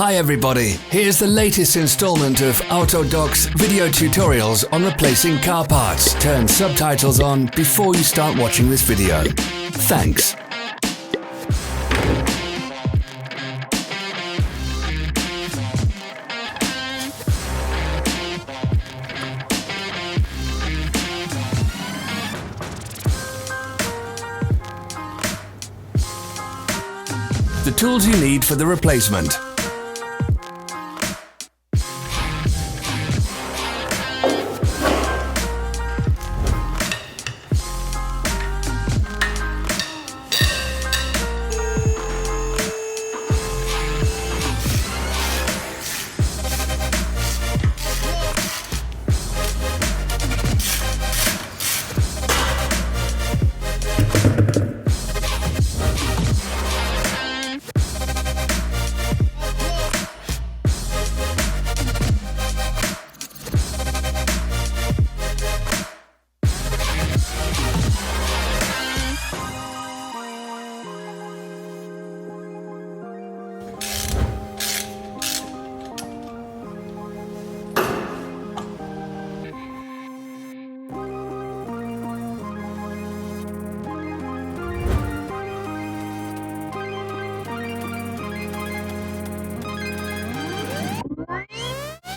Hi everybody, here's the latest installment of Autodoc's video tutorials on replacing car parts. Turn subtitles on before you start watching this video. Thanks. The tools you need for the replacement.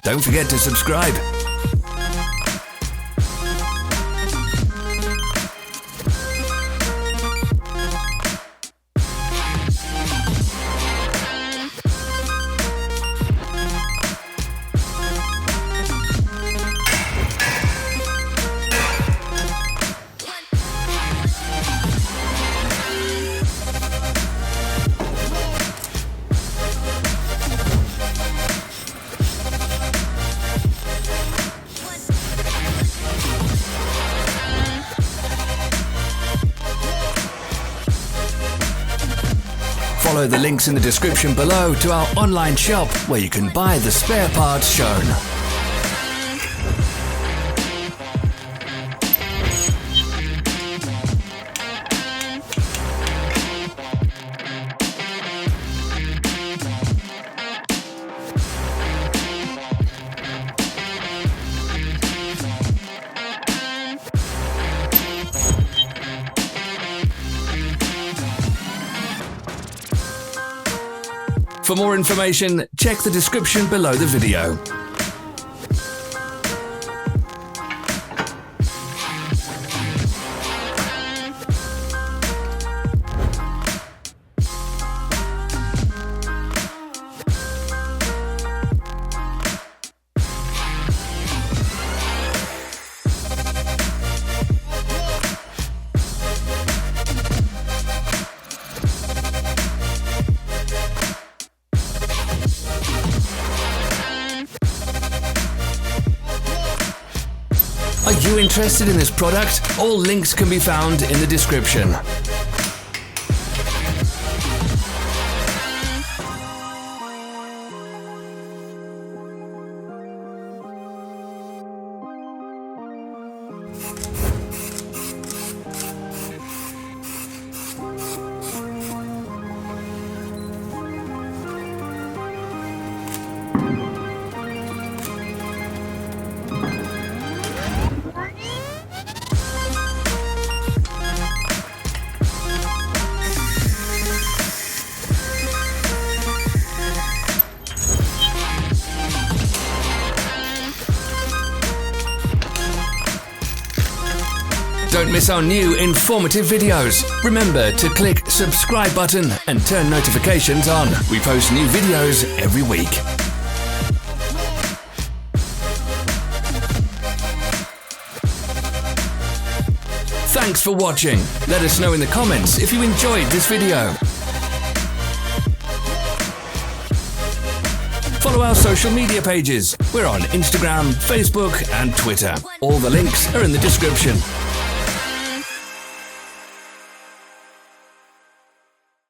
Don't forget to subscribe. Follow the links in the description below to our online shop where you can buy the spare parts shown. For more information, check the description below the video. Are you interested in this product? All links can be found in the description. Don't miss our new informative videos. Remember to click subscribe button and turn notifications on. We post new videos every week. Thanks for watching. Let us know in the comments if you enjoyed this video. Follow our social media pages. We're on Instagram, Facebook and Twitter. All the links are in the description.